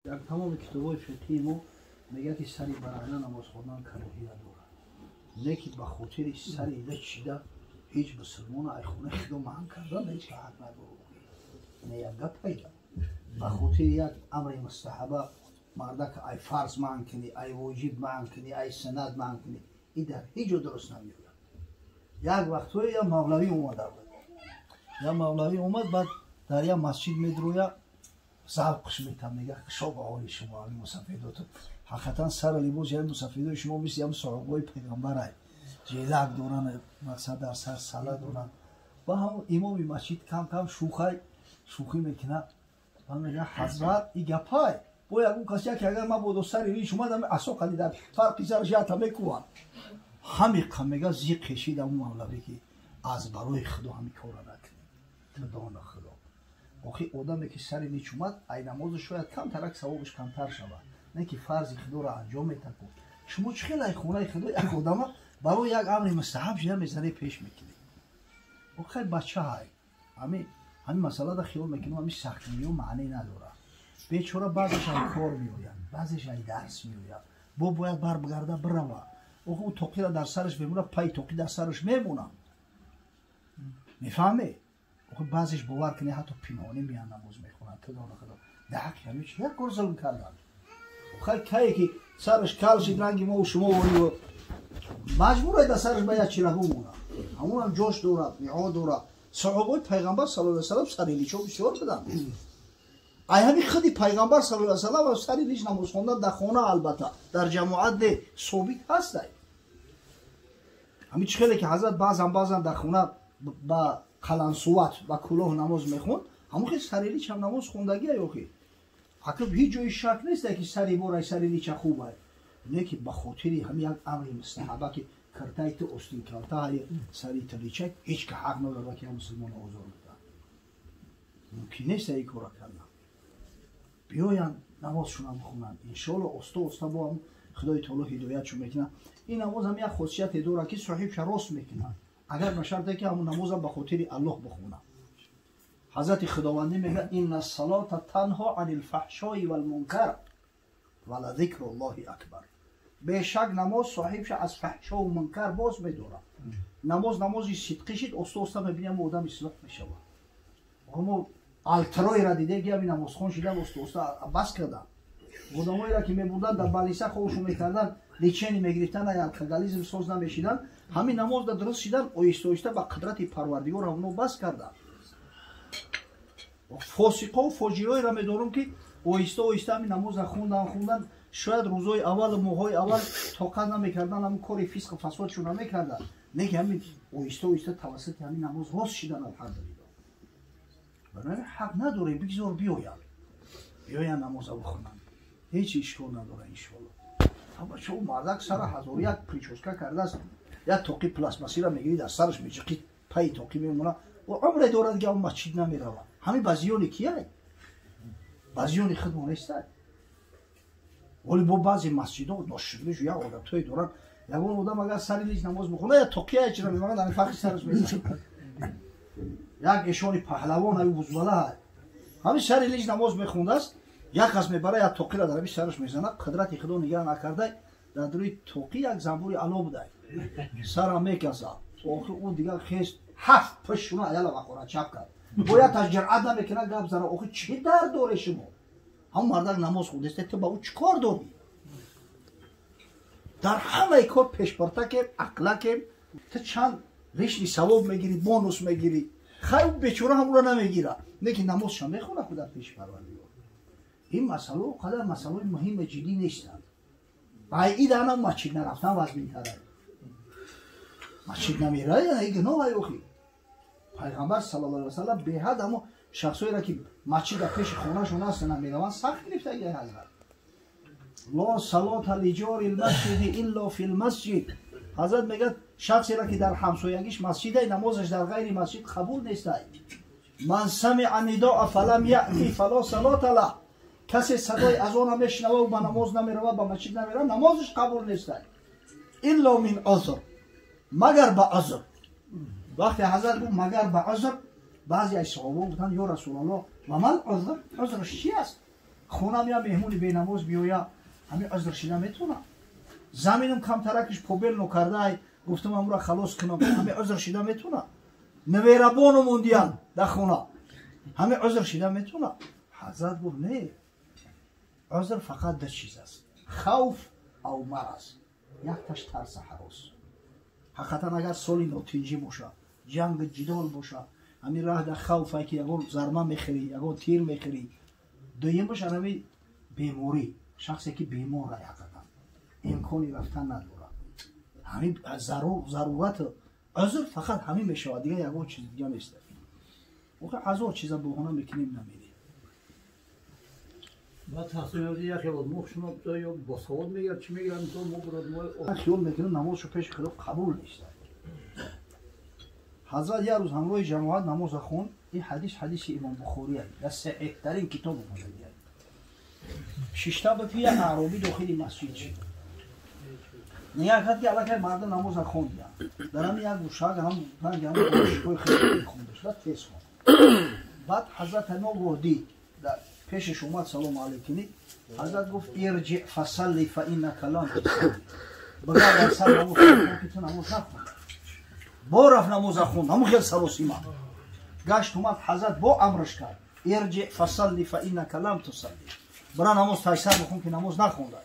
در تمام کتاب‌های فقهی ما میگه که سری برهنه نماز خوندن کراهیت داره. لیکن به خاطر سری لچیده هیچ مسلمان ای خونه خدا مهان کردن هیچ که حق نداره. نه یک گپ پیدا. به خاطر یک امر مستحبه مرده که ای فرض مهان کنی، ای واجب مهان کنی، ای سند مهان کنی، این در هیچ جا درست نمیاد. یک وقتایی یا مولوی اومده بود. یا مولوی اومد بعد در یک مسجد میدرویه ذوقش میتم میگه شب آقای شما همین مسافیداتون حقیقتا سر لباس یا مسافیدای شما مثل هم صحابای پیغمبر های جیلک دورن مقصد در سر سله دورن و هم امام مسجد کم کم شوخی میکنه و میگه حضرت این گپای باید اون کسی که اگر ما بود سر ریش اومدم اصلا خالی در فرقی سرش یه تمه کوان همین کم میگه زیق کشید اون مولوی که از برای خدا همین کار نکنید تو دان خدا آخی آدمی که سری نیچ اومد ای نمازش شاید کم ترک ثوابش کمتر شود نه که فرض خدا را انجام میتن شما چه خیلی خونه خدا یک آدم برای یک امر مستحب شده میزنه پیش میکنه آخی بچه های همین مسئله را خیال میکنه همین سختی و معنی نداره بیچاره بعضش ای کار میوید بعضش ای درس میوید باید بر بگرده بروه آخی او توقی را در سرش بمونه پای توقی در سرش میمونه میفهمی خود بعضیش باور کنی حتی پنهانی میان نماز میخونن تو دانه خدا دهک همین چی یک کار ظلم کردن خیلی کهی که سرش کل شد رنگی ما و شما وری و مجبور در سرش باید چی رگو مونه همون هم جوش دوره میعاد دوره صحابای پیغمبر صلی الله علیه وسلم سری لیچو بسیار بدن ای همین خودی پیغمبر صلی الله علیه وسلم سری لیچ نماز خوندن در خانه البته در جماعت ده ثابت هست همین خیلی که حضرت بعضا در خانه با قلنسوات و کلاه نماز میخوند همون خیلی سریلی چم نماز خوندگی های اوخی عقب هیچ جای شک نیست که سری باره سریلی چه خوبه نه که بخاطری همین یک امر مستحبه که کرتای تو استین کرده های سری تلیچه هیچ که حق نداره که مسلمان آزار بده ممکن نیست این کار کردن بیاین نمازشون هم بخونن انشالله استا با هم خدای تعالی هدایتشون میکنه این نماز هم یک خاصیت داره که صاحبش راست میکنه اگر بشرطه که همون نماز به خاطر الله بخونه حضرت خداوندی میگه این الصلاه تنها عن الفحشاء والمنکر ولذکر الله اکبر بیشک نماز صاحبش از فحشا و منکر باز میداره نمازی صدقی شد استا میبینیم آدم اصلاح میشه اما الترای را دیده که همین نماز خون شده استا بس کردن آدمایی را که میبودن در بالیسه خودشون میکردن لیچینی میگرفتن یا الکالیزم ساز نمیشیدن همین نماز در درست شدن آیسته به قدرت پروردگار اونو بس کردن فاسقا و فاجرای را میدارم که آیسته همین نماز خوندن شاید روزای اول ماهای اول طاقت نمیکردن همون کار فسق و فسادشون نمیکردن نه که همین آیسته توسط همین نماز راست شدن الحمدلله بنابراین حق نداره بگذار بیاین نماز بخونن هیچ اشکال نداره انشالله اما چون مردک سر هزار یک پریچوسکا کرده است یا توقی پلاسماسی را میگیری در سرش میچقی پای توقی میمونه و عمر دارد که اون مسجد نمیروه همین بازیونی کیه؟ بازیونی خود نیست ولی با بعضی مسجدها ناشگلیش یا عادتهای دارن یکون آدم اگر سری لیج نماز بخونه یا توقی های چرا میمونه در فرقی سرش میزنه یک اشانی پهلوان های بزباله های همین سری لیج نماز میخونده است یک از میبره یا توقی را در روی سرش میزنه قدرت خدا نگاه نکرده در روی توقی یک زنبوری علا بوده سر میکسه آخر اون دیگه خیست 7 پشونه ایالا بخوره چپ کرد باید از جرعت نمیکنه گپ زنه آخر چی درد داره شما هم مردک نماز خونده تو با او چی کار داری در همه کار پیشبرته اقلک تو چند ریشنی ثواب میگیری بونوس میگیری خیلی بیچاره هم را نمیگیره لیکن نمازش میخونه خود در پیش پروردگار این مسئله قدر مسئله مهم جدی نیستند بعید هم مسجد نرفتن وزمین تره مسجد نمیره یا این گناه های اخی پیغمبر صلی الله علیه وسلم به حد اما شخصایی را که مسجد پیش خونه شون هست نمیروند سخت گرفته یه حضرت لا صلاة لجار المسجد الا فی المسجد حضرت میگه شخصی را که در همسایگیش مسجد نمازش در غیر مسجد قبول نیست من سمع نداء فلم یأتی فلا صلاة له کسی صدای اذان میشنوه و به نماز نمیروه به مسجد نمیره نمازش قبول نیست الا من عذر مگر به عذر وقتی حضرت گفت مگر به عذر بعضی از صحابه گفتن یا رسول الله و من عذر عذرش چی است خونم یا مهمونی به نماز بیایا همین عذر شده میتونه زمینم کم ترکش پوبل نکرده گفتم امرو خلاص کنم همین عذر شده میتونه نویربانو موندیان در خونه همین عذر شده میتونه حضرت گفت نه عذر فقط دو چیز است خوف او مرض یک تاش ترس هراس حقیقتا اگر سالی نتیجه باشه جنگ جدال باشه همین راه در خوفه که یگون زرمه میخری یگون تیر میخری دویم باشه همین بیماری شخصی که بیماره حقیقتا امکانی رفتن نداره همین ضرورت عذر فقط همین میشه دیگه یگون چیز دیگه نیست وقت هزار چیزا بهونه میکنیم نمیدیم بعد تحصیل یادی یکی بود موخ شما یا با سواد میگرد چی میگرد تو من خیال میکنم نمازشو پیش خدا قبول نیست حضرت یه روز همراه جماعت نماز خون این حدیث امام بخاری است در صحیح ترین کتاب اومده شش تا به عربی داخل مسجد شد نگاه کرد که علاقه مردم نماز خوندن در همین یک گوشه هم دانشگاه خیلی خوندش و تیز خوند بعد حضرت نو دید در پیشش اومد سلام علیکنی حضرت گفت ارجع فصلی فانک لن تصلی بگرد در سر نماز خوند که تو نماز نخوند با رفت نماز خوند همون خیلی سروسیما گشت اومد حضرت با امرش کرد ارجع فصلی فانک لن تصلی برای نماز تایسر بخون که نماز نخونده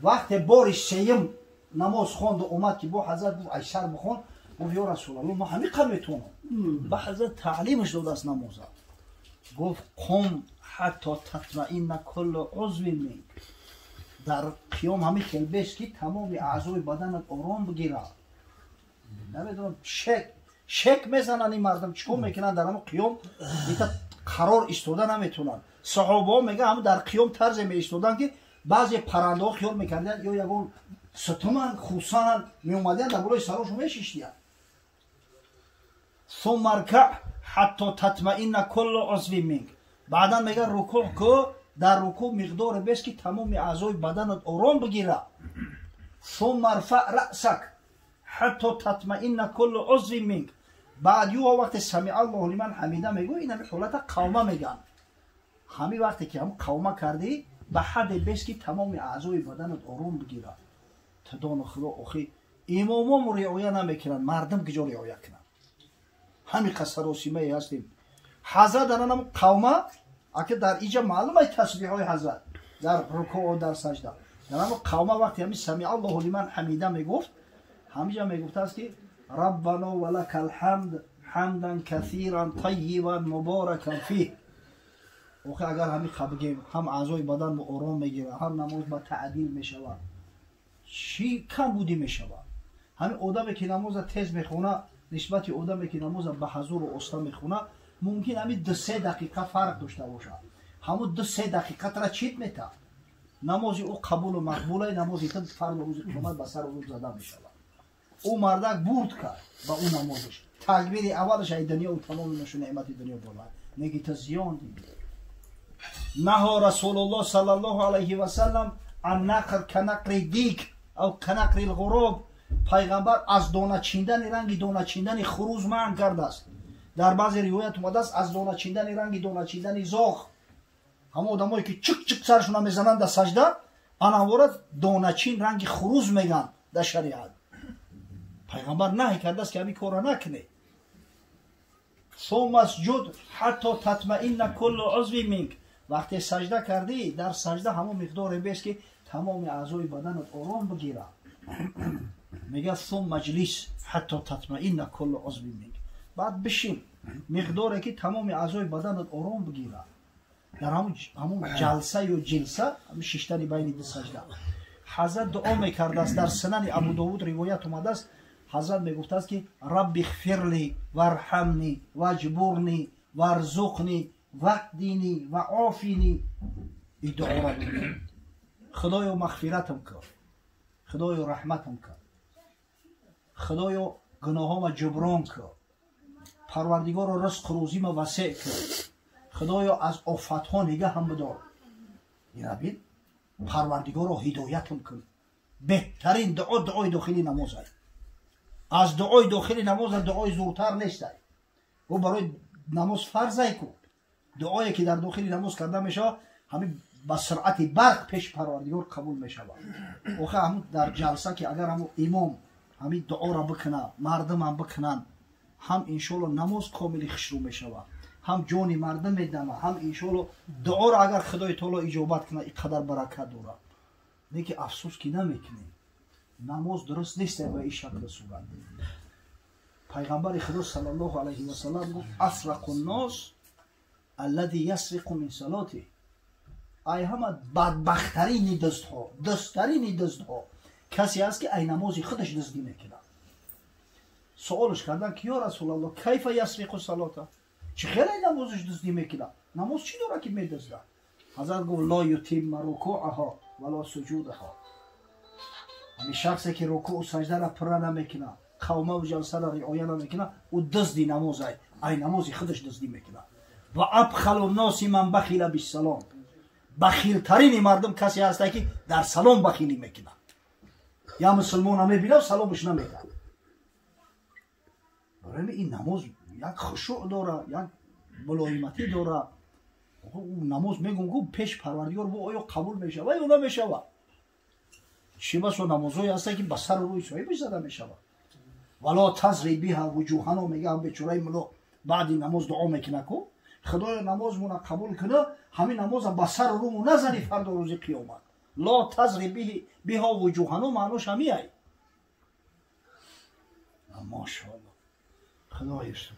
وقت بارش سیم نماز خوند و اومد که با حضرت گفت ایسر بخون گفت یا رسول الله ما همین قدر میتونم با حضرت تعلیمش داده است نمازه گفت قم حتی تطمئن کل عضو منک در قیام همین کلبش که تمام اعضای بدنت آرام بگیره نمیدونم شک میزنن این مردم چون میکنن در همون قیام دیتا قرار ایستاده نمیتونن صحابه میگه هم در قیام طرز می ایستادن که بعضی پرنده ها خیال میکردن یا یگون ستمن خوسان می اومدن در بالای سراشون میشیشتیان ثم ارکع حتی تطمئن کل عضو منک بعدا میگه رکوع که در رکوع مقدار بس که تمام اعضای بدنت آرام بگیره ثم ارفع رأسک حتی تطمئن کل عضو منک بعد یو وقت سمع الله لمن حمیده میگه این همین حالت قومه میگن همین وقتی که هم قومه کردی به حد بس که تمام اعضای بدنت آرام بگیره تدان خدا آخی امامام رعایه نمیکنن مردم کجا رعایه کنن همین قصر و سیمه هستیم حضرت در هم قومه اگه در اینجا معلومه تسبیح های حضرت در رکوع و در سجده در هم قومه وقتی همین سمع الله لمن حمیده میگفت همینجا میگفت است که ربنا ولک الحمد حمدا کثیرا طیبا مبارکا فیه اوخی اگر همین بگیم هم اعضای بدن به آرام میگیره هم نماز به تعدیل میشود چی کم بودی میشود همین آدمی که نماز تیز میخونه نسبت آدمی که نماز به حضور و استا میخونه ممکن همین 2-3 دقیقه فرق داشته باشه همون 2-3 دقیقه را چیت میته نماز او قبول و مقبوله نماز ایتن فرد روز قیامت به سر او زده میشود او مردک برد کرد با اون نمازش تکبیر اولش ای دنیا و تمام نشون نعمت دنیا بالا میگی تا زیان دیگه نهى رسول الله صلی الله علیه و سلم عن نقر کنقر دیک او کنقر الغراب پیغمبر از دانه چیندن رنگ دانه چیندن خروز منع کرده است در بعضی روایت اومده است از دانه چیندن رنگ دانه چیندن زاغ همه آدمایی که چک چک سرشون میزنن در سجده آنها دانه چین رنگ خروز میگن در شریعت پیغمبر نهی کرده است که همین کارا نکنه ثم اسجد حتی تطمئن کل عضو منک وقتی سجده کردی در سجده همون مقدار بیست که تمام اعضای بدنت آرام بگیره میگه ثم مجلس حتی تطمئن کل عضو منک بعد بشین مقداری که تمام اعضای بدنت آرام بگیره در همون جلسه یا جلسه همون ششتنی بین دو سجده حضرت دعا میکرده است در سنن ابو داود روایت اومده است حضرت میگفته است که رب اغفر لی وارحمنی واجبرنی وارزقنی وحدینی و عافینی این دعا را بگید خدایا مغفرتم کن خدایا رحمتم کن خدایا گناهام جبران کن پروردگار رزق روزی ما وسع کن خدایا از آفت ها نگه هم بدار این را بید پروردگار را هدایتم کن بهترین دعا دعای داخلی نماز است از دعای داخلی نماز دعای زورتر نیست و برای نماز فرض کن دعایی که در داخل نماز کرده میشه همین با سرعت برق پیش پروردگار قبول میشود. آخه همون در جلسه که اگر همون امام همین دعا را بکنه مردم هم بکنن هم انشالله نماز کاملی خشرو میشود، هم جان مردم میدمه، هم انشالله دعا را اگر خدای تعالی اجابت کنه اینقدر برکت داره. لیکن افسوس که نمیکنیم، نماز درست نیست به این شکل صورت. پیغمبر خدا صلی الله علیه و سلم گفت اسرق الناس الذي یسرق من صلاته. ای همه بدبخترین دزدها، دزدترین دزدها کسی است که ای نماز خودش دزدی میکنه. سوالش کردن که یا رسول الله کیف یسرق صلاته، چه خیلی نمازش دزدی میکنه، نماز چی داره که میدزده؟ حضرت گفت لا یتم رکوعها ولا سجودها. همین شخصی که رکوع و سجده را پره نمیکنه، قومه و جلسه را رعایت نمیکنه، او دزدی نماز ای نماز خودش دزدی میکنه. و ابخل الناس من بخیل بالسلام. بخیل ترین مردم کسی هست که در سلام بخیلی میکنه. یا مسلمان میبینه و سلامش نمیده. برای این نماز یک خشوع داره، یک ملایمتی داره. او نماز میگم که پیش پروردگار او آیا قبول میشه و یا نمیشه. چی بس و نمازهایی هسته که بسر روی صاحبش زده میشه. ولا تزری بها وجوهنا میگه هم بیچاره ملا بعد نماز دعا میکنه که خدای نمازمون قبول کنه، همین نماز با سر رومون نزنی فردا روز قیامت. لا تزری بها وجوهنا معناش همیه. ماشاءالله خدایش